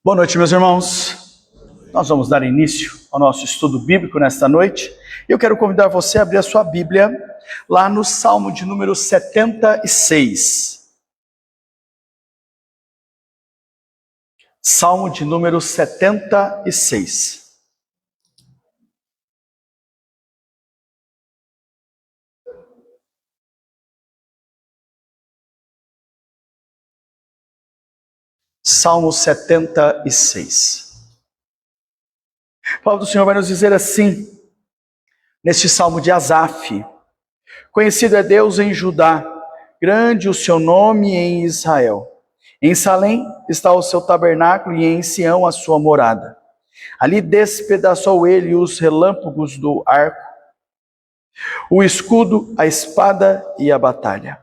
Boa noite, meus irmãos. Nós vamos dar início ao nosso estudo bíblico nesta noite. Eu quero convidar você a abrir a sua Bíblia lá no Salmo de número 76. Salmo de número 76. Salmo 76. A palavra do Senhor vai nos dizer assim, neste salmo de Asaf: Conhecido é Deus em Judá, grande o seu nome em Israel. Em Salém está o seu tabernáculo e em Sião a sua morada. Ali despedaçou ele os relâmpagos do arco, o escudo, a espada e a batalha.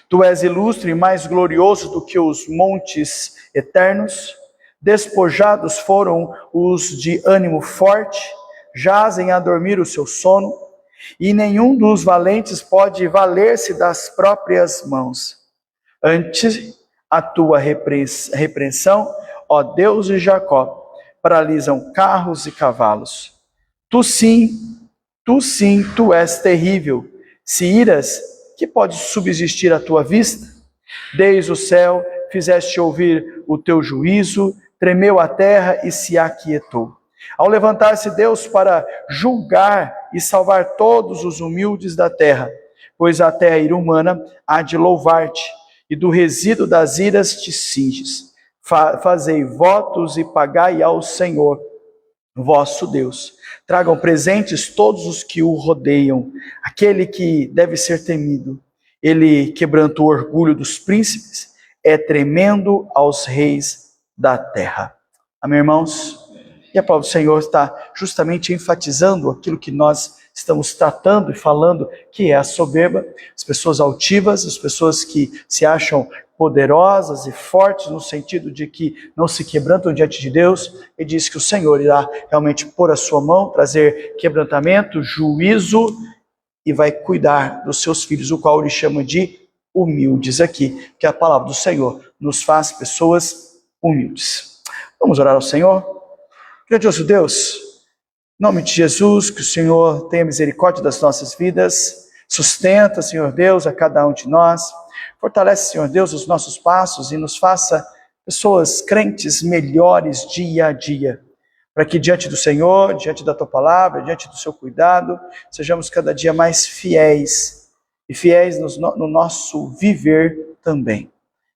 Tu és ilustre e mais glorioso do que os montes eternos. Despojados foram os de ânimo forte, jazem a dormir o seu sono, e nenhum dos valentes pode valer-se das próprias mãos. Ante a tua repreensão, ó Deus de Jacó, paralisam carros e cavalos. Tu sim, tu és terrível. Se iras, que pode subsistir à tua vista? Desde o céu fizeste ouvir o teu juízo, tremeu a terra e se aquietou. Ao levantar-se Deus para julgar e salvar todos os humildes da terra, pois até a ira humana há de louvar-te, e do resíduo das iras te cinges. Fazei votos e pagai ao Senhor, vosso Deus. Tragam presentes todos os que o rodeiam, aquele que deve ser temido. Ele quebrantou o orgulho dos príncipes, é tremendo aos reis da terra. Amém, irmãos? E a palavra do Senhor está justamente enfatizando aquilo que nós estamos tratando e falando, que é a soberba, as pessoas altivas, as pessoas que se acham poderosas e fortes no sentido de que não se quebrantam diante de Deus. E diz que o Senhor irá realmente pôr a sua mão, trazer quebrantamento, juízo, e vai cuidar dos seus filhos, o qual ele chama de humildes aqui, que a palavra do Senhor nos faz pessoas humildes. Vamos orar ao Senhor? Grandioso Deus, em nome de Jesus, que o Senhor tenha misericórdia das nossas vidas, sustenta, Senhor Deus, a cada um de nós, fortalece, Senhor Deus, os nossos passos e nos faça pessoas crentes melhores dia a dia, para que diante do Senhor, diante da Tua palavra, diante do Seu cuidado, sejamos cada dia mais fiéis, e fiéis no nosso viver também.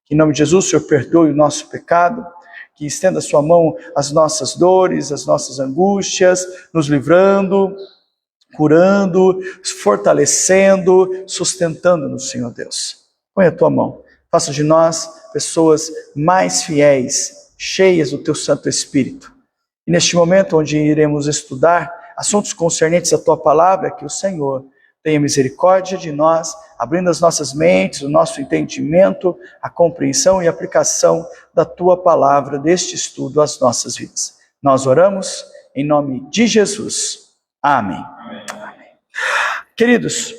Que em nome de Jesus, o Senhor perdoe o nosso pecado, que estenda a sua mão às nossas dores, às nossas angústias, nos livrando, curando, fortalecendo, sustentando-nos, Senhor Deus. Põe a tua mão, faça de nós pessoas mais fiéis, cheias do teu Santo Espírito. E neste momento onde iremos estudar assuntos concernentes à tua palavra, que o Senhor tenha misericórdia de nós, abrindo as nossas mentes, o nosso entendimento, a compreensão e a aplicação da tua palavra, deste estudo às nossas vidas. Nós oramos em nome de Jesus. Amém. Amém. Queridos,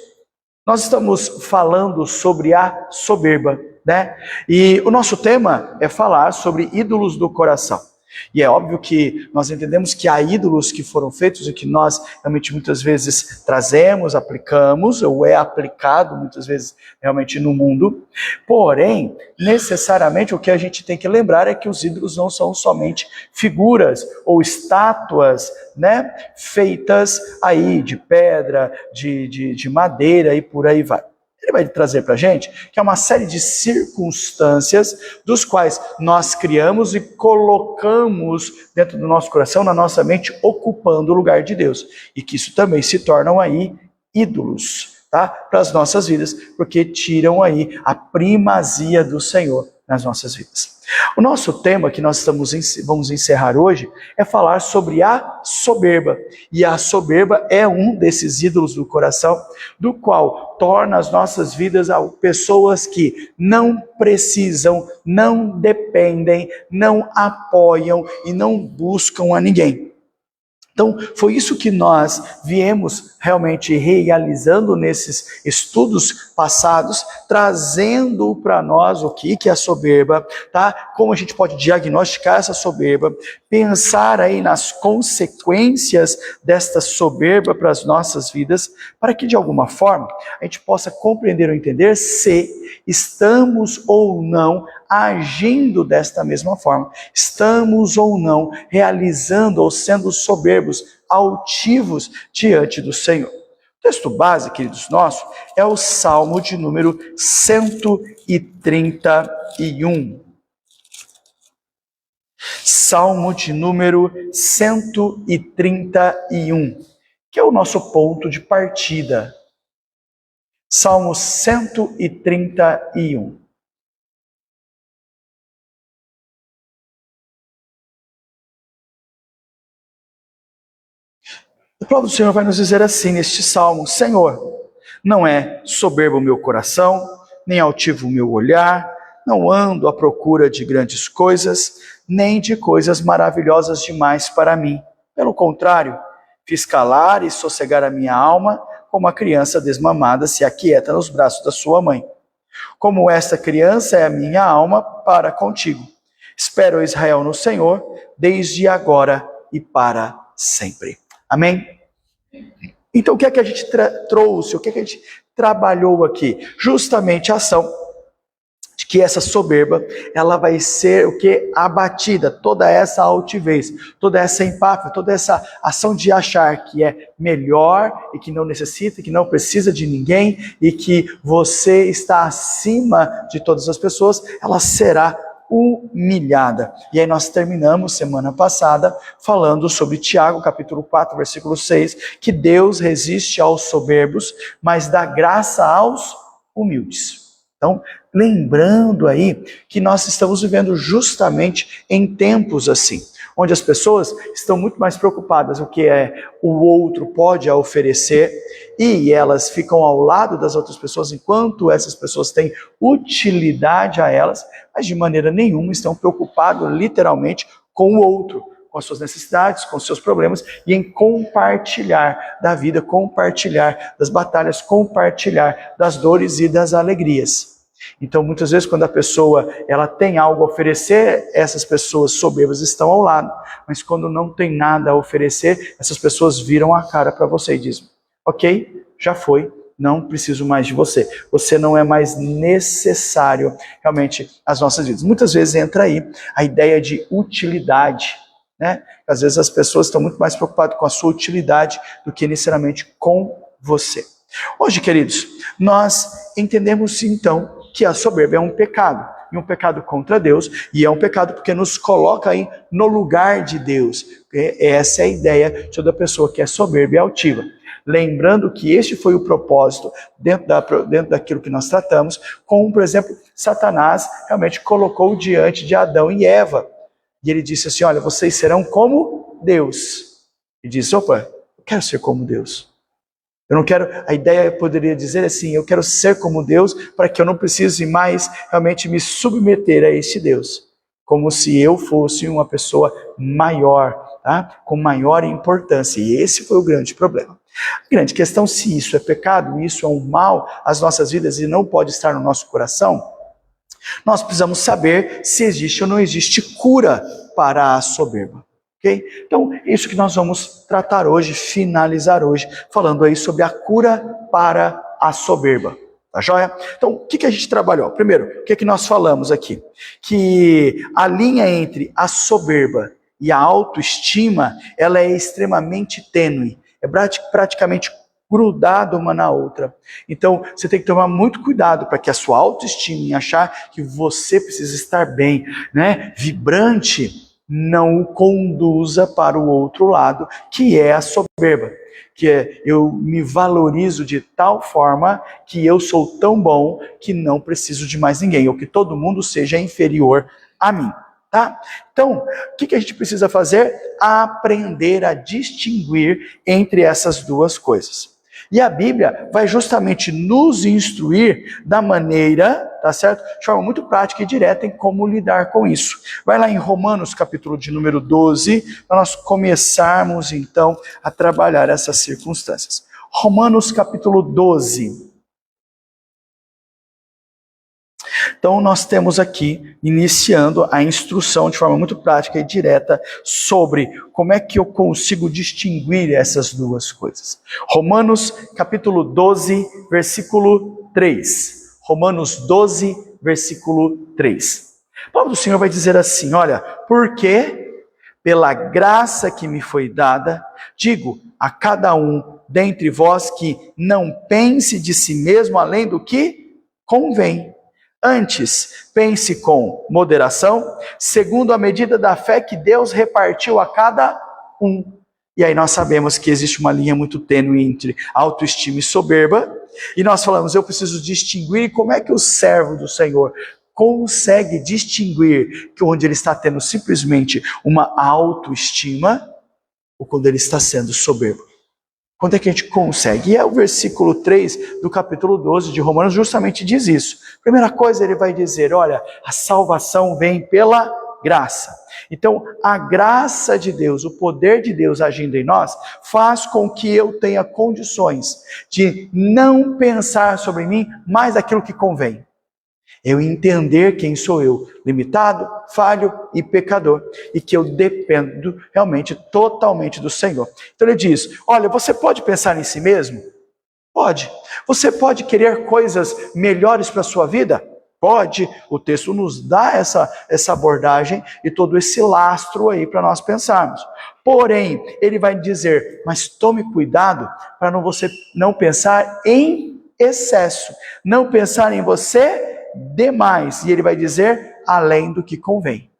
nós estamos falando sobre a soberba, né? E o nosso tema é falar sobre ídolos do coração. E é óbvio que nós entendemos que há ídolos que foram feitos e que nós realmente muitas vezes trazemos, aplicamos, ou é aplicado muitas vezes realmente no mundo. Porém, necessariamente o que a gente tem que lembrar é que os ídolos não são somente figuras ou estátuas, né, feitas aí de pedra, de madeira e por aí vai. Ele vai trazer para a gente que é uma série de circunstâncias dos quais nós criamos e colocamos dentro do nosso coração, na nossa mente, ocupando o lugar de Deus. E que isso também se tornam aí ídolos, tá? Para as nossas vidas, porque tiram aí a primazia do Senhor nas nossas vidas. O nosso tema que nós vamos encerrar hoje é falar sobre a soberba. E a soberba é um desses ídolos do coração, do qual torna as nossas vidas pessoas que não precisam, não dependem, não apoiam e não buscam a ninguém. Então, foi isso que nós viemos realmente realizando nesses estudos passados, trazendo para nós o que é a soberba, tá? Como a gente pode diagnosticar essa soberba, pensar aí nas consequências desta soberba para as nossas vidas, para que de alguma forma a gente possa compreender ou entender se estamos ou não agindo desta mesma forma, estamos ou não realizando ou sendo soberbos, altivos diante do Senhor. O texto base, queridos nossos, é o Salmo de número 131. Salmo de número 131, que é o nosso ponto de partida. Salmo 131. A palavra do Senhor vai nos dizer assim neste salmo: Senhor, não é soberbo o meu coração, nem altivo o meu olhar, não ando à procura de grandes coisas, nem de coisas maravilhosas demais para mim. Pelo contrário, fiz calar e sossegar a minha alma, como a criança desmamada se aquieta nos braços da sua mãe. Como esta criança é a minha alma para contigo. Espero Israel no Senhor, desde agora e para sempre. Amém? Então, o que é que a gente trouxe? O que é que a gente trabalhou aqui? Justamente a ação de que essa soberba, ela vai ser o que? Abatida, toda essa altivez, toda essa empáfia, toda essa ação de achar que é melhor e que não necessita, que não precisa de ninguém e que você está acima de todas as pessoas, ela será humilhada. E aí nós terminamos semana passada falando sobre Tiago, capítulo 4, versículo 6, que Deus resiste aos soberbos, mas dá graça aos humildes. Então, lembrando aí que nós estamos vivendo justamente em tempos assim, onde as pessoas estão muito mais preocupadas com o que o outro pode oferecer e elas ficam ao lado das outras pessoas enquanto essas pessoas têm utilidade a elas, mas de maneira nenhuma estão preocupados literalmente com o outro, com as suas necessidades, com os seus problemas e em compartilhar da vida, compartilhar das batalhas, compartilhar das dores e das alegrias. Então, muitas vezes, quando a pessoa ela tem algo a oferecer, essas pessoas soberbas estão ao lado. Mas quando não tem nada a oferecer, essas pessoas viram a cara para você e dizem: ok, já foi, não preciso mais de você. Você não é mais necessário realmente às nossas vidas. Muitas vezes entra aí a ideia de utilidade, né? Às vezes as pessoas estão muito mais preocupadas com a sua utilidade do que necessariamente com você. Hoje, queridos, nós entendemos então que a soberba é um pecado, e um pecado contra Deus, e é um pecado porque nos coloca aí no lugar de Deus. Essa é a ideia de toda pessoa que é soberba e altiva. Lembrando que este foi o propósito, dentro daquilo que nós tratamos, como, por exemplo, Satanás realmente colocou diante de Adão e Eva. E ele disse assim: olha, vocês serão como Deus. E disse: opa, eu quero ser como Deus. Eu não quero, a ideia poderia dizer assim: eu quero ser como Deus para que eu não precise mais realmente me submeter a este Deus. Como se eu fosse uma pessoa maior, tá? Com maior importância. E esse foi o grande problema. A grande questão: se isso é pecado, isso é um mal às nossas vidas e não pode estar no nosso coração, nós precisamos saber se existe ou não existe cura para a soberba. Okay? Então, isso que nós vamos tratar hoje, finalizar hoje, falando aí sobre a cura para a soberba. Tá joia? Então, o que a gente trabalhou? Primeiro, o que nós falamos aqui? Que a linha entre a soberba e a autoestima, ela é extremamente tênue. É praticamente grudada uma na outra. Então, você tem que tomar muito cuidado para que a sua autoestima, em achar que você precisa estar bem, né, vibrante, não o conduza para o outro lado, que é a soberba. Que é: eu me valorizo de tal forma que eu sou tão bom que não preciso de mais ninguém, ou que todo mundo seja inferior a mim. Tá? Então, o que a gente precisa fazer? Aprender a distinguir entre essas duas coisas. E a Bíblia vai justamente nos instruir da maneira, tá certo? De forma muito prática e direta em como lidar com isso. Vai lá em Romanos, capítulo de número 12, para nós começarmos então a trabalhar essas circunstâncias. Romanos, capítulo 12. Então, nós temos aqui, iniciando a instrução de forma muito prática e direta sobre como é que eu consigo distinguir essas duas coisas. Romanos, capítulo 12, versículo 3. Romanos 12, versículo 3. A palavra do Senhor vai dizer assim, olha, porque pela graça que me foi dada, digo a cada um dentre vós que não pense de si mesmo além do que convém. Antes, pense com moderação, segundo a medida da fé que Deus repartiu a cada um. E aí nós sabemos que existe uma linha muito tênue entre autoestima e soberba, e nós falamos, eu preciso distinguir, e como é que o servo do Senhor consegue distinguir que onde ele está tendo simplesmente uma autoestima, ou quando ele está sendo soberbo? Quando é que a gente consegue? E é o versículo 3 do capítulo 12 de Romanos justamente diz isso. Primeira coisa, ele vai dizer, olha, a salvação vem pela graça. Então, a graça de Deus, o poder de Deus agindo em nós, faz com que eu tenha condições de não pensar sobre mim mais aquilo que convém. Eu entender quem sou eu, limitado, falho e pecador, e que eu dependo realmente, totalmente do Senhor. Então ele diz, olha, você pode pensar em si mesmo? Pode. Você pode querer coisas melhores para a sua vida? Pode. O texto nos dá essa abordagem e todo esse lastro aí para nós pensarmos. Porém, ele vai dizer, mas tome cuidado para você não pensar em excesso, não pensar em você demais, e ele vai dizer além do que convém.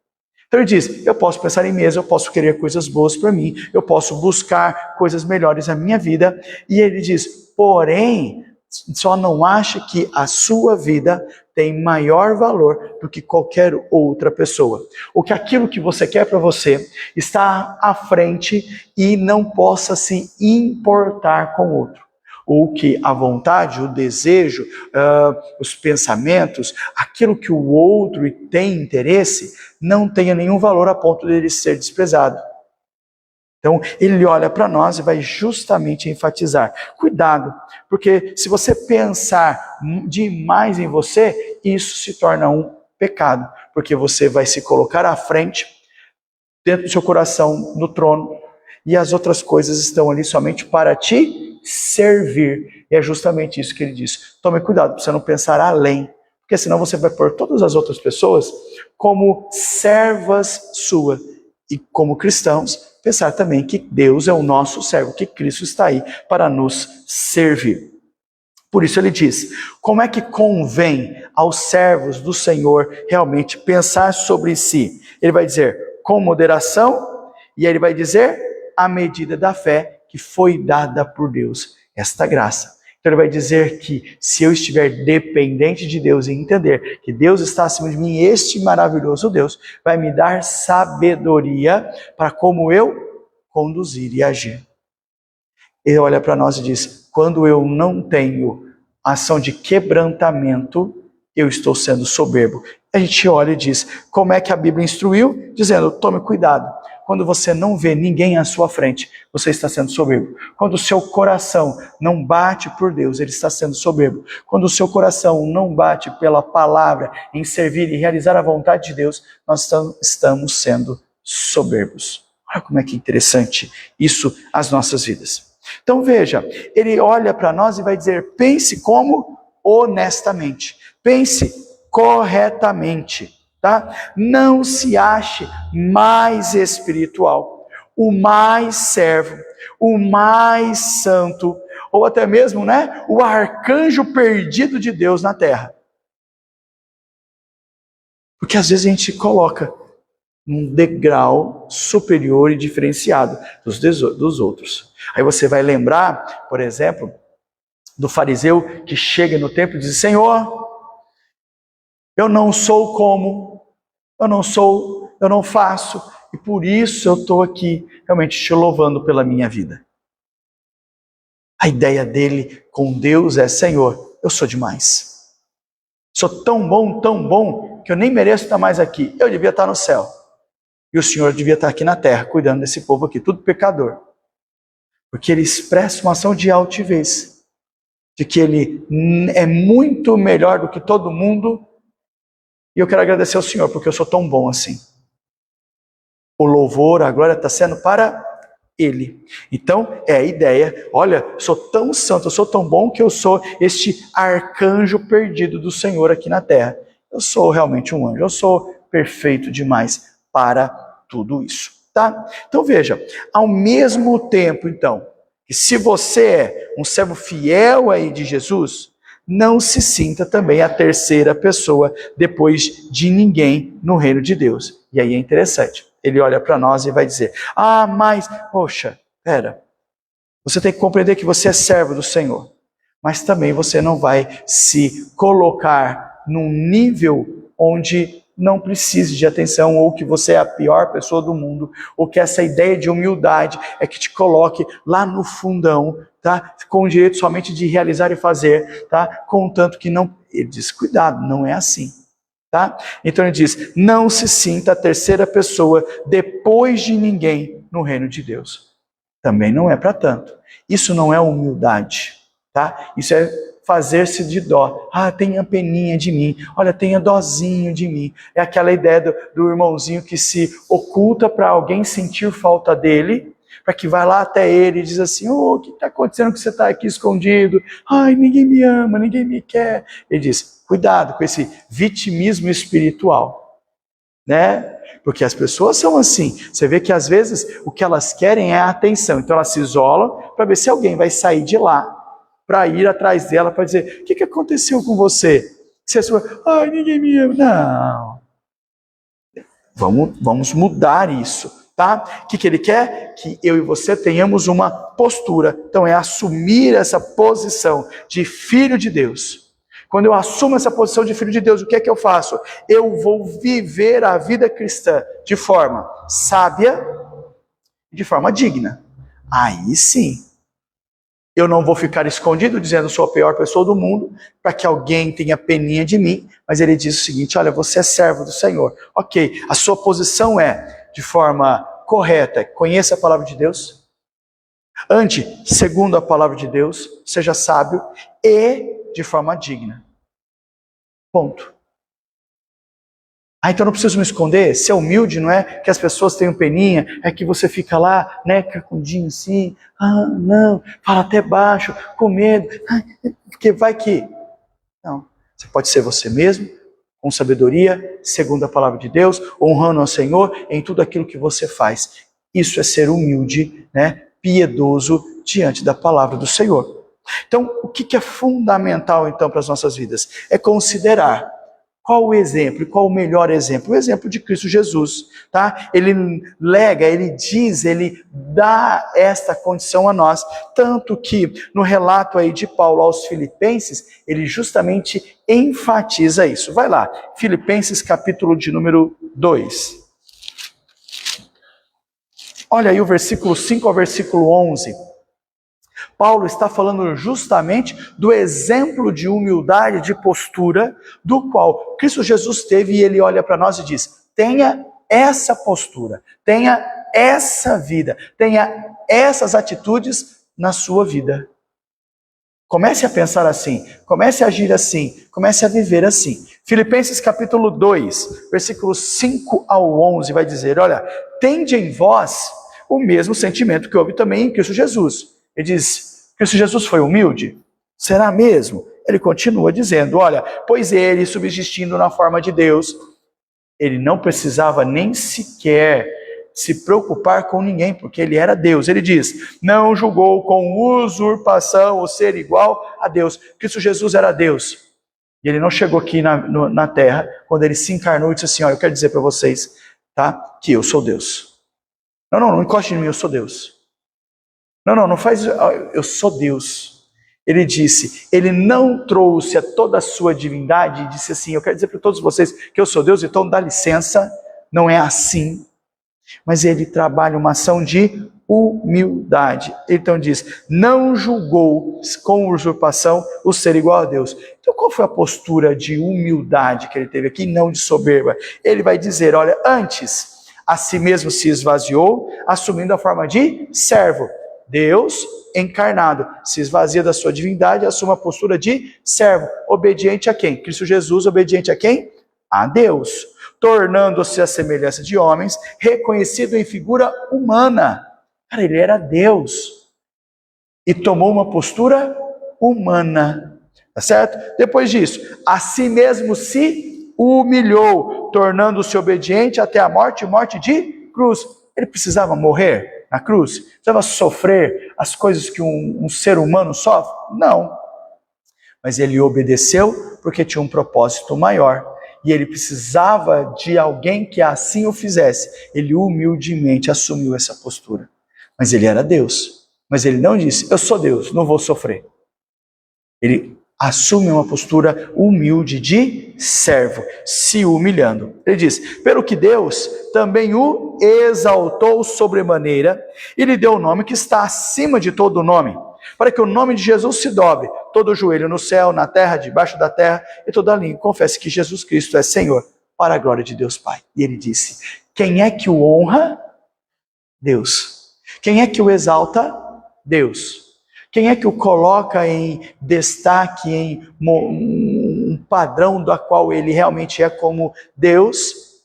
Então ele diz, eu posso pensar em mim mesmo, eu posso querer coisas boas para mim, eu posso buscar coisas melhores na minha vida, e ele diz, porém, só não ache que a sua vida tem maior valor do que qualquer outra pessoa. Ou que aquilo que você quer para você está à frente e não possa se importar com o outro. Ou que a vontade, o desejo, os pensamentos, aquilo que o outro tem interesse, não tenha nenhum valor a ponto de ele ser desprezado. Então, ele olha para nós e vai justamente enfatizar. Cuidado, porque se você pensar demais em você, isso se torna um pecado, porque você vai se colocar à frente, dentro do seu coração, no trono, e as outras coisas estão ali somente para te servir. E é justamente isso que ele diz. Tome cuidado para você não pensar além, porque senão você vai pôr todas as outras pessoas como servas suas. E como cristãos, pensar também que Deus é o nosso servo, que Cristo está aí para nos servir. Por isso ele diz, como é que convém aos servos do Senhor realmente pensar sobre si? Ele vai dizer, com moderação, e ele vai dizer, à medida da fé que foi dada por Deus, esta graça. Então ele vai dizer que se eu estiver dependente de Deus e entender que Deus está acima de mim, este maravilhoso Deus vai me dar sabedoria para como eu conduzir e agir. Ele olha para nós e diz, quando eu não tenho ação de quebrantamento, eu estou sendo soberbo. A gente olha e diz, como é que a Bíblia instruiu? Dizendo, tome cuidado. Quando você não vê ninguém à sua frente, você está sendo soberbo. Quando o seu coração não bate por Deus, ele está sendo soberbo. Quando o seu coração não bate pela palavra em servir e realizar a vontade de Deus, nós estamos sendo soberbos. Olha como é que interessante isso às nossas vidas. Então veja, ele olha para nós e vai dizer, pense como honestamente, pense corretamente. Tá? Não se ache mais espiritual, o mais servo, o mais santo, ou até mesmo, né, o arcanjo perdido de Deus na terra. Porque às vezes a gente coloca num degrau superior e diferenciado dos outros. Aí você vai lembrar, por exemplo, do fariseu que chega no templo e diz, Senhor, eu não sou como... eu não faço, e por isso eu estou aqui realmente te louvando pela minha vida. A ideia dele com Deus é: Senhor, eu sou demais. Sou tão bom, que eu nem mereço estar mais aqui. Eu devia estar no céu. E o Senhor devia estar aqui na terra, cuidando desse povo aqui, tudo pecador. Porque ele expressa uma ação de altivez, de que ele é muito melhor do que todo mundo. E eu quero agradecer ao Senhor, porque eu sou tão bom assim. O louvor, a glória está sendo para ele. Então, é a ideia: olha, sou tão santo, eu sou tão bom que eu sou este arcanjo perdido do Senhor aqui na terra. Eu sou realmente um anjo, eu sou perfeito demais para tudo isso, tá? Então veja, ao mesmo tempo então, que se você é um servo fiel aí de Jesus, não se sinta também a terceira pessoa depois de ninguém no reino de Deus. E aí é interessante, ele olha para nós e vai dizer: ah, mas, poxa, pera, você tem que compreender que você é servo do Senhor, mas também você não vai se colocar num nível onde não precise de atenção, ou que você é a pior pessoa do mundo, ou que essa ideia de humildade é que te coloque lá no fundão, tá? Com o direito somente de realizar e fazer, tá? Contanto que não... Ele diz: cuidado, não é assim, tá? Então ele diz: não se sinta a terceira pessoa depois de ninguém no reino de Deus. Também não é para tanto. Isso não é humildade, tá? Isso é fazer-se de dó. Ah, tenha peninha de mim. Olha, tenha dózinho de mim. É aquela ideia do irmãozinho que se oculta para alguém sentir falta dele, para que vai lá até ele e diz assim: oh, o que está acontecendo que você está aqui escondido? Ai, ninguém me ama, ninguém me quer. Ele diz: cuidado com esse vitimismo espiritual, né? Porque as pessoas são assim. Você vê que às vezes o que elas querem é a atenção. Então elas se isolam para ver se alguém vai sair de lá para ir atrás dela, para dizer: o que aconteceu com você? Você fala: ai, ninguém me ama. Não. Vamos mudar isso, tá? O que ele quer? Que eu e você tenhamos uma postura. Então é assumir essa posição de filho de Deus. Quando eu assumo essa posição de filho de Deus, o que é que eu faço? Eu vou viver a vida cristã de forma sábia e de forma digna. Aí sim, eu não vou ficar escondido dizendo: sou a pior pessoa do mundo, para que alguém tenha peninha de mim. Mas ele diz o seguinte: olha, você é servo do Senhor. Ok, a sua posição é de forma correta: conheça a palavra de Deus, ande segundo a palavra de Deus, seja sábio e de forma digna. Ponto. Ah, então não preciso me esconder? Ser humilde não é que as pessoas tenham peninha, é que você fica lá, né, carcundinho assim, ah, não, fala até baixo, com medo, porque vai que... Não, você pode ser você mesmo, com sabedoria, segundo a palavra de Deus, honrando ao Senhor em tudo aquilo que você faz. Isso é ser humilde, né, piedoso diante da palavra do Senhor. Então, o que é fundamental então para as nossas vidas? É considerar qual o exemplo, qual o melhor exemplo? O exemplo de Cristo Jesus, tá? Ele lega, ele diz, ele dá esta condição a nós, tanto que no relato aí de Paulo aos Filipenses, ele justamente enfatiza isso. Vai lá, Filipenses capítulo de número 2. Olha aí o versículo 5 ao versículo 11. Paulo está falando justamente do exemplo de humildade, de postura, do qual Cristo Jesus teve, e ele olha para nós e diz: tenha essa postura, tenha essa vida, tenha essas atitudes na sua vida. Comece a pensar assim, comece a agir assim, comece a viver assim. Filipenses capítulo 2, versículos 5 ao 11 vai dizer: olha, tende em vós o mesmo sentimento que houve também em Cristo Jesus. Ele diz: Cristo Jesus foi humilde? Será mesmo? Ele continua dizendo: olha, pois ele, subsistindo na forma de Deus, ele não precisava nem sequer se preocupar com ninguém, porque ele era Deus. Ele diz: não julgou com usurpação o ser igual a Deus. Cristo Jesus era Deus. E ele não chegou aqui na terra, quando ele se encarnou e disse assim: olha, eu quero dizer para vocês, tá, que eu sou Deus. Não encoste em mim, eu sou Deus. Não faz, eu sou Deus. Ele disse, ele não trouxe a toda a sua divindade e disse assim: eu quero dizer para todos vocês que eu sou Deus, então dá licença, não é assim. Mas ele trabalha uma ação de humildade. Então diz, não julgou com usurpação o ser igual a Deus. Então qual foi a postura de humildade que ele teve aqui, não de soberba? Ele vai dizer, olha, antes a si mesmo se esvaziou, assumindo a forma de servo. Deus encarnado se esvazia da sua divindade, assume a postura de servo. Obediente a quem? Cristo Jesus, obediente a quem? A Deus. Tornando-se a semelhança de homens, reconhecido em figura humana. Cara, ele era Deus. E tomou uma postura humana. Tá certo? Depois disso, a si mesmo se humilhou, tornando-se obediente até a morte, morte de cruz. Ele precisava morrer na cruz? Precisava sofrer as coisas que um ser humano sofre? Não. Mas ele obedeceu porque tinha um propósito maior. E ele precisava de alguém que assim o fizesse. Ele humildemente assumiu essa postura. Mas ele era Deus. Mas ele não disse, eu sou Deus, não vou sofrer. Ele assume uma postura humilde de servo, se humilhando. Ele diz, pelo que Deus também o exaltou sobremaneira e lhe deu o nome que está acima de todo nome, para que o nome de Jesus se dobre, todo o joelho no céu, na terra, debaixo da terra, e toda a língua confesse que Jesus Cristo é Senhor, para a glória de Deus Pai. E ele disse, quem é que o honra? Deus. Quem é que o exalta? Deus. Quem é que o coloca em destaque, em um padrão da qual ele realmente é como Deus?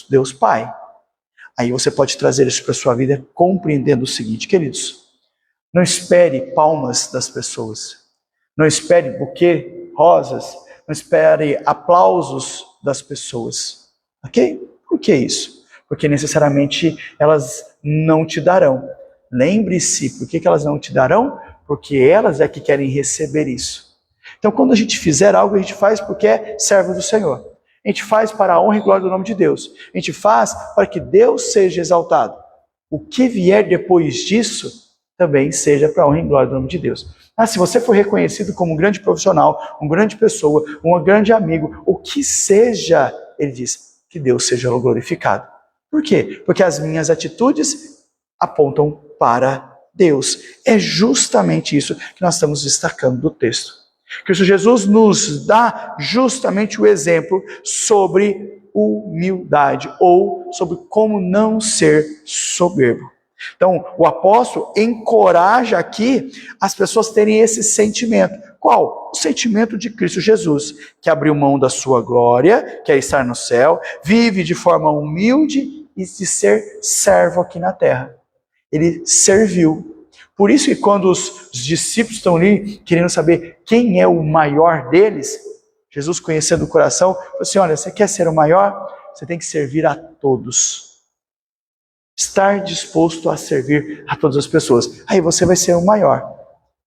Deus Pai. Aí você pode trazer isso para a sua vida compreendendo o seguinte, queridos, não espere palmas das pessoas, não espere buquê, rosas, não espere aplausos das pessoas, ok? Por que isso? Porque necessariamente elas não te darão. Lembre-se, por que elas não te darão? Porque elas é que querem receber isso. Então, quando a gente fizer algo, a gente faz porque é servo do Senhor. A gente faz para a honra e glória do nome de Deus. A gente faz para que Deus seja exaltado. O que vier depois disso, também seja para a honra e glória do nome de Deus. Se você for reconhecido como um grande profissional, uma grande pessoa, um grande amigo, o que seja, ele diz, que Deus seja glorificado. Por quê? Porque as minhas atitudes apontam para Deus. É justamente isso que nós estamos destacando do texto. Cristo Jesus nos dá justamente o exemplo sobre humildade, ou sobre como não ser soberbo. Então, o apóstolo encoraja aqui as pessoas a terem esse sentimento. Qual? O sentimento de Cristo Jesus, que abriu mão da sua glória, que é estar no céu, vive de forma humilde e de ser servo aqui na terra. Ele serviu. Por isso que quando os discípulos estão ali querendo saber quem é o maior deles, Jesus, conhecendo o coração, falou assim, olha, você quer ser o maior? Você tem que servir a todos. Estar disposto a servir a todas as pessoas. Aí você vai ser o maior.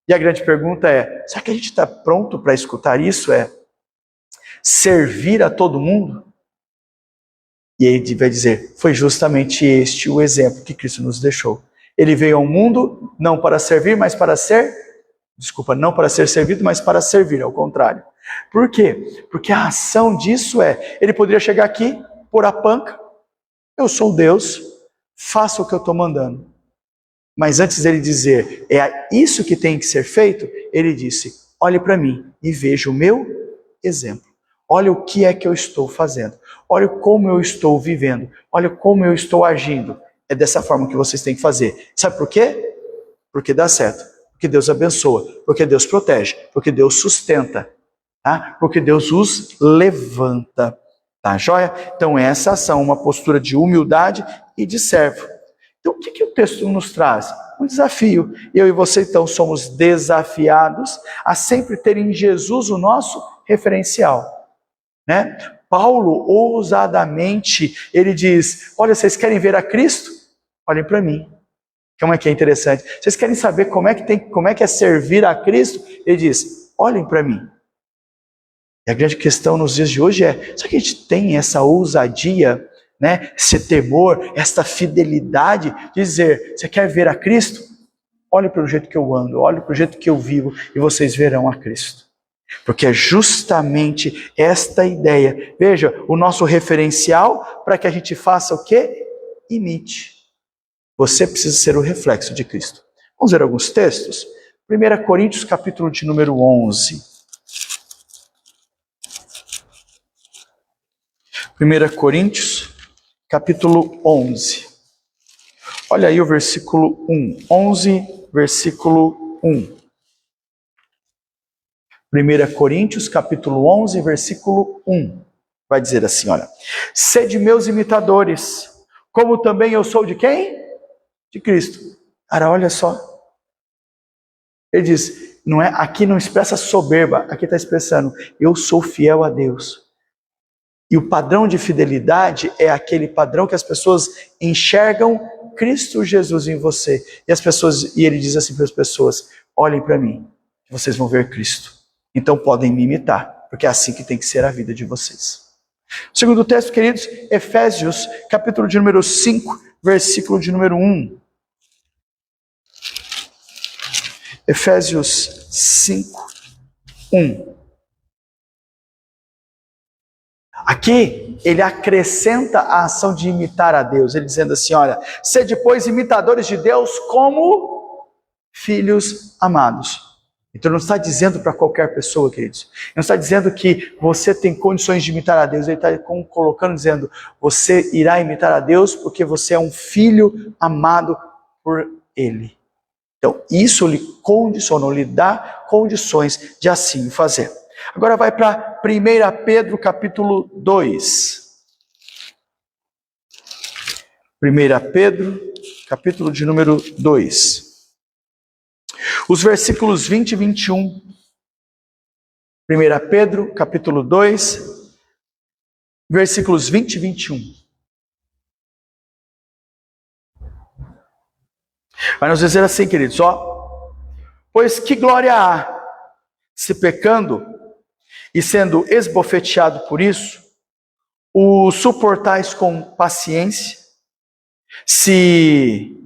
E a grande pergunta é, será que a gente está pronto para escutar isso? É servir a todo mundo? E ele vai dizer, foi justamente este o exemplo que Cristo nos deixou. Ele veio ao mundo não para servir, mas para ser... não para ser servido, mas para servir, ao contrário. Por quê? Porque a ação disso é, ele poderia chegar aqui, pôr a panca, eu sou Deus, faça o que eu estou mandando. Mas antes dele dizer, é isso que tem que ser feito, ele disse, olhe para mim e veja o meu exemplo. Olha o que é que eu estou fazendo. Olha como eu estou vivendo. Olha como eu estou agindo. É dessa forma que vocês têm que fazer. Sabe por quê? Porque dá certo. Porque Deus abençoa. Porque Deus protege. Porque Deus sustenta. Tá? Porque Deus os levanta. Tá, joia? Então essa ação, uma postura de humildade e de servo. Então o que o texto nos traz? Um desafio. Eu e você então somos desafiados a sempre ter em Jesus o nosso referencial. Né? Paulo, ousadamente, ele diz, olha, vocês querem ver a Cristo? Olhem para mim. Como é que é interessante? Vocês querem saber como é que é servir a Cristo? Ele diz, olhem para mim. E a grande questão nos dias de hoje é, será que a gente tem essa ousadia, né? Esse temor, essa fidelidade de dizer, você quer ver a Cristo? Olhe para o jeito que eu ando, olhe para o jeito que eu vivo e vocês verão a Cristo. Porque é justamente esta ideia. Veja, o nosso referencial para que a gente faça o quê? Imite. Você precisa ser o reflexo de Cristo. Vamos ver alguns textos? 1 Coríntios, capítulo de número 11. 1 Coríntios, capítulo 11. Olha aí o versículo 1. 11, versículo 1. 1 Coríntios, capítulo 11, versículo 1. Vai dizer assim, olha. Sede meus imitadores, como também eu sou de quem? De Cristo. Cara, olha só. Ele diz, não é, aqui não expressa soberba, aqui está expressando, eu sou fiel a Deus. E o padrão de fidelidade é aquele padrão que as pessoas enxergam Cristo Jesus em você. E ele diz assim para as pessoas, olhem para mim, vocês vão ver Cristo. Então podem me imitar, porque é assim que tem que ser a vida de vocês. O segundo texto, queridos, Efésios, capítulo de número 5, versículo de número 1. Efésios 5, 1. Aqui, ele acrescenta a ação de imitar a Deus, ele dizendo assim, olha, sede, pois, imitadores de Deus como filhos amados. Então não está dizendo para qualquer pessoa, queridos. Não está dizendo que você tem condições de imitar a Deus. Ele está colocando, dizendo, você irá imitar a Deus porque você é um filho amado por Ele. Então isso lhe condicionou, lhe dá condições de assim fazer. Agora vai para 1 Pedro capítulo 2. 1 Pedro capítulo de número 2. Os versículos 20 e 21. 1 Pedro, capítulo 2, versículos 20 e 21. Vai nos dizer assim, queridos, ó. Pois que glória há, se pecando e sendo esbofeteado por isso, o suportais com paciência, se...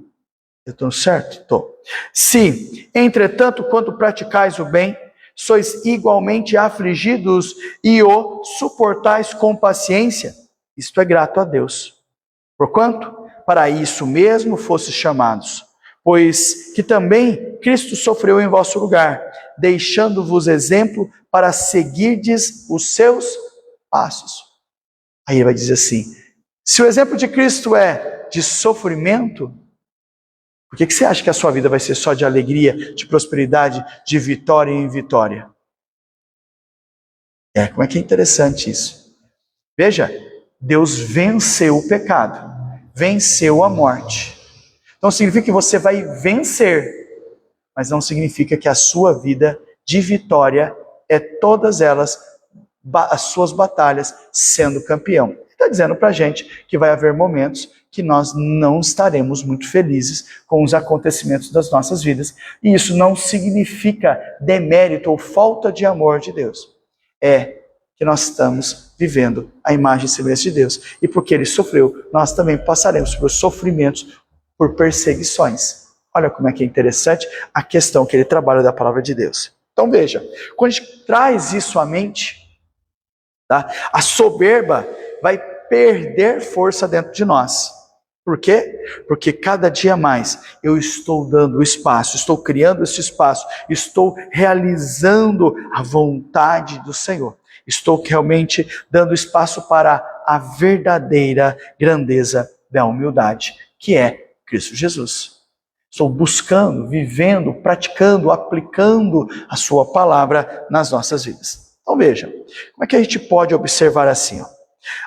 Eu estou certo? Estou. Se, entretanto, quando praticais o bem, sois igualmente afligidos e o suportais com paciência, isto é grato a Deus. Porquanto, para isso mesmo fostes chamados, pois que também Cristo sofreu em vosso lugar, deixando-vos exemplo para seguirdes os seus passos. Aí ele vai dizer assim, se o exemplo de Cristo é de sofrimento, por que você acha que a sua vida vai ser só de alegria, de prosperidade, de vitória em vitória? Como é que é interessante isso? Veja, Deus venceu o pecado, venceu a morte. Então significa que você vai vencer, mas não significa que a sua vida de vitória é todas elas, as suas batalhas, sendo campeão. Está dizendo para a gente que vai haver momentos que nós não estaremos muito felizes com os acontecimentos das nossas vidas. E isso não significa demérito ou falta de amor de Deus. É que nós estamos vivendo a imagem e semelhança de Deus. E porque Ele sofreu, nós também passaremos por sofrimentos, por perseguições. Olha como é que é interessante a questão que ele trabalha da palavra de Deus. Então veja, quando a gente traz isso à mente, tá? A soberba vai perder força dentro de nós. Por quê? Porque cada dia mais eu estou dando espaço, estou criando esse espaço, estou realizando a vontade do Senhor. Estou realmente dando espaço para a verdadeira grandeza da humildade, que é Cristo Jesus. Estou buscando, vivendo, praticando, aplicando a sua palavra nas nossas vidas. Então veja, como é que a gente pode observar assim?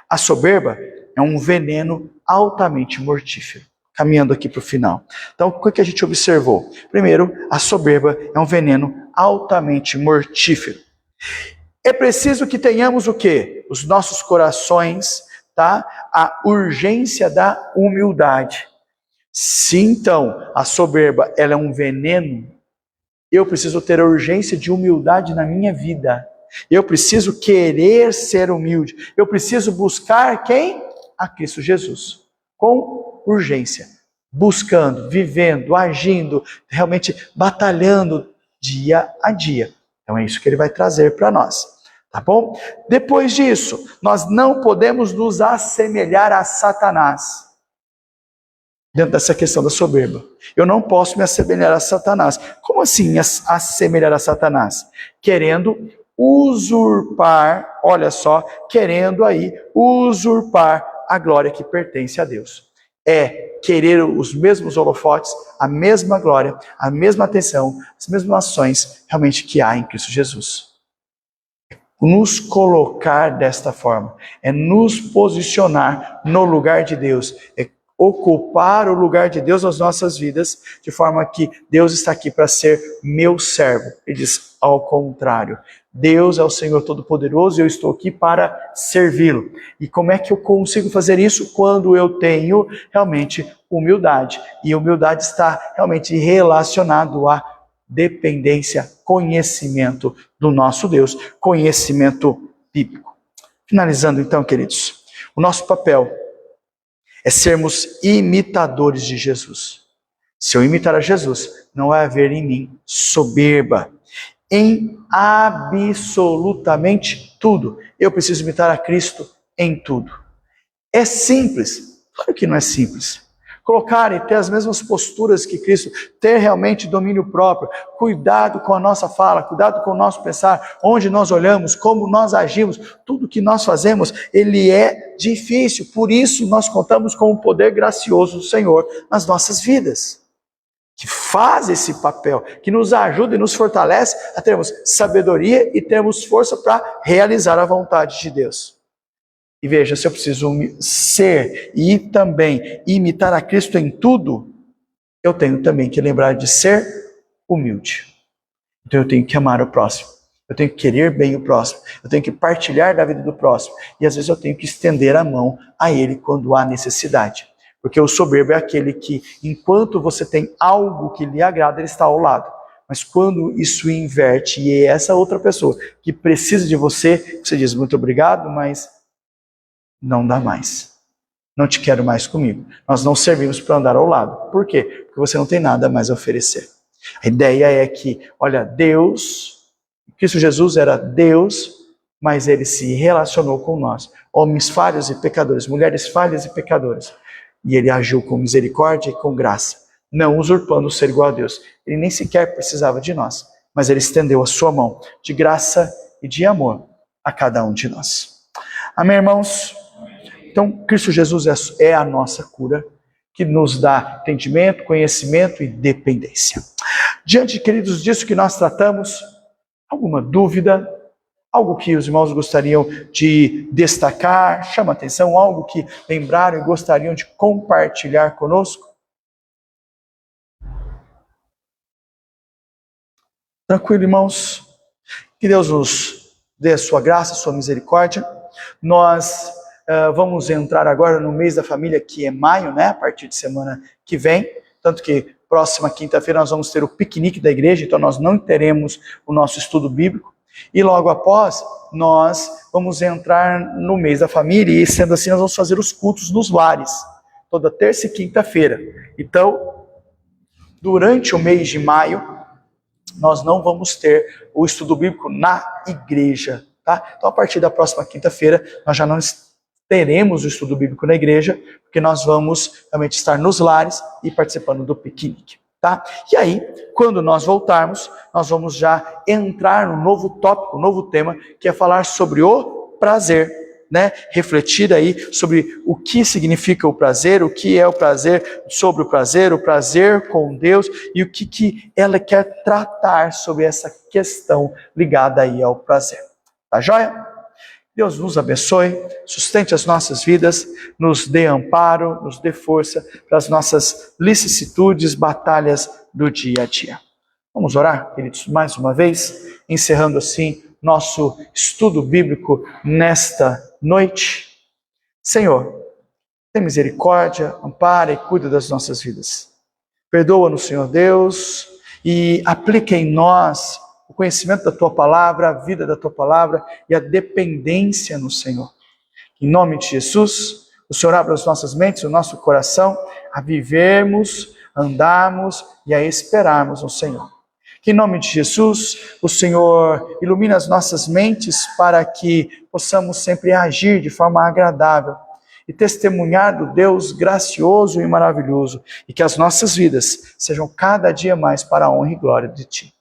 A soberba é um veneno altamente mortífero. Caminhando aqui para o final. Então, o que a gente observou? Primeiro, a soberba é um veneno altamente mortífero. É preciso que tenhamos o quê? Os nossos corações, tá? A urgência da humildade. Se então a soberba ela é um veneno, eu preciso ter a urgência de humildade na minha vida. Eu preciso querer ser humilde. Eu preciso buscar quem? A Cristo Jesus. Com urgência. Buscando, vivendo, agindo, realmente batalhando dia a dia. Então é isso que ele vai trazer para nós. Tá bom? Depois disso, nós não podemos nos assemelhar a Satanás. dentro dessa questão da soberba. Eu não posso me assemelhar a Satanás. Como assim assemelhar a Satanás? Querendo usurpar, olha só, querendo aí usurpar a glória que pertence a Deus. É querer os mesmos holofotes, a mesma glória, a mesma atenção, as mesmas ações realmente que há em Cristo Jesus. Nos colocar desta forma, é nos posicionar no lugar de Deus, é ocupar o lugar de Deus nas nossas vidas, de forma que Deus está aqui para ser meu servo. Ele diz ao contrário, Deus é o Senhor Todo-Poderoso e eu estou aqui para servi-lo. E como é que eu consigo fazer isso? Quando eu tenho realmente humildade. E humildade está realmente relacionado a dependência, conhecimento do nosso Deus, conhecimento bíblico. Finalizando então, queridos, o nosso papel é sermos imitadores de Jesus. Se eu imitar a Jesus, não vai haver em mim soberba. Em absolutamente tudo. Eu preciso imitar a Cristo em tudo. É simples? Claro que não é simples. Colocar e ter as mesmas posturas que Cristo, ter realmente domínio próprio, cuidado com a nossa fala, cuidado com o nosso pensar, onde nós olhamos, como nós agimos, tudo que nós fazemos, ele é difícil. Por isso nós contamos com o poder gracioso do Senhor nas nossas vidas, que faz esse papel, que nos ajuda e nos fortalece a termos sabedoria e termos força para realizar a vontade de Deus. E veja, se eu preciso ser e também imitar a Cristo em tudo, eu tenho também que lembrar de ser humilde. Então eu tenho que amar o próximo, eu tenho que querer bem o próximo, eu tenho que partilhar da vida do próximo, e às vezes eu tenho que estender a mão a ele quando há necessidade. Porque o soberbo é aquele que, enquanto você tem algo que lhe agrada, ele está ao lado. Mas quando isso inverte e é essa outra pessoa que precisa de você, você diz muito obrigado, mas não dá mais. Não te quero mais comigo. Nós não servimos para andar ao lado. Por quê? Porque você não tem nada mais a oferecer. A ideia é que, olha, Deus, Cristo Jesus era Deus, mas ele se relacionou com nós. Homens falhos e pecadores, mulheres falhas e pecadoras. E ele agiu com misericórdia e com graça, não usurpando o ser igual a Deus. Ele nem sequer precisava de nós, mas ele estendeu a sua mão de graça e de amor a cada um de nós. Amém, irmãos? Então, Cristo Jesus é a nossa cura, que nos dá entendimento, conhecimento e dependência. Diante, queridos, disso que nós tratamos, alguma dúvida? Algo que os irmãos gostariam de destacar, chama atenção, algo que lembraram e gostariam de compartilhar conosco? Tranquilo, irmãos? Que Deus nos dê a sua graça, a sua misericórdia. Nós vamos entrar agora no mês da família, que é maio, né? A partir de semana que vem. Tanto que próxima quinta-feira nós vamos ter o piquenique da igreja, então nós não teremos o nosso estudo bíblico. E logo após, nós vamos entrar no mês da família, e sendo assim, nós vamos fazer os cultos nos lares, toda terça e quinta-feira. Então, durante o mês de maio, nós não vamos ter o estudo bíblico na igreja, tá? Então, a partir da próxima quinta-feira, nós já não teremos o estudo bíblico na igreja, porque nós vamos realmente estar nos lares e participando do piquenique. Tá? E aí, quando nós voltarmos, nós vamos já entrar no novo tópico, novo tema, que é falar sobre o prazer, né? Refletir aí sobre o que significa o prazer, o que é o prazer, sobre o prazer com Deus e o que ela quer tratar sobre essa questão ligada aí ao prazer. Tá joia? Deus nos abençoe, sustente as nossas vidas, nos dê amparo, nos dê força para as nossas vicissitudes, batalhas do dia a dia. Vamos orar, queridos, mais uma vez, encerrando assim nosso estudo bíblico nesta noite. Senhor, tem misericórdia, ampara e cuida das nossas vidas. Perdoa-nos, Senhor Deus, e aplica em nós o conhecimento da Tua Palavra, a vida da Tua Palavra e a dependência no Senhor. Em nome de Jesus, o Senhor abra as nossas mentes, o nosso coração, a vivermos, andarmos e a esperarmos no Senhor. Que em nome de Jesus, o Senhor ilumine as nossas mentes para que possamos sempre agir de forma agradável e testemunhar do Deus gracioso e maravilhoso, e que as nossas vidas sejam cada dia mais para a honra e glória de Ti.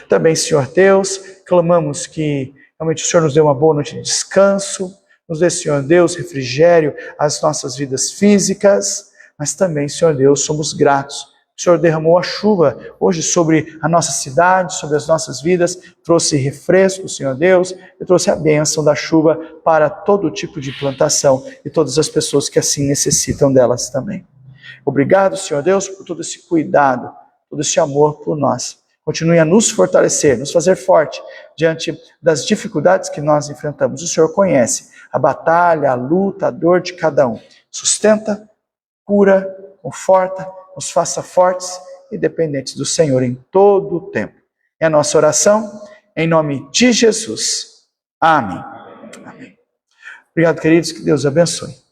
Também, Senhor Deus, clamamos que realmente o Senhor nos dê uma boa noite de descanso, nos dê, Senhor Deus, refrigério às nossas vidas físicas, mas também, Senhor Deus, somos gratos. O Senhor derramou a chuva hoje sobre a nossa cidade, sobre as nossas vidas, trouxe refresco, Senhor Deus, e trouxe a bênção da chuva para todo tipo de plantação e todas as pessoas que assim necessitam delas também. Obrigado, Senhor Deus, por todo esse cuidado, todo esse amor por nós. Continue a nos fortalecer, nos fazer forte diante das dificuldades que nós enfrentamos. O Senhor conhece a batalha, a luta, a dor de cada um. Sustenta, cura, conforta, nos faça fortes e dependentes do Senhor em todo o tempo. É a nossa oração, em nome de Jesus. Amém. Amém. Obrigado, queridos, que Deus abençoe.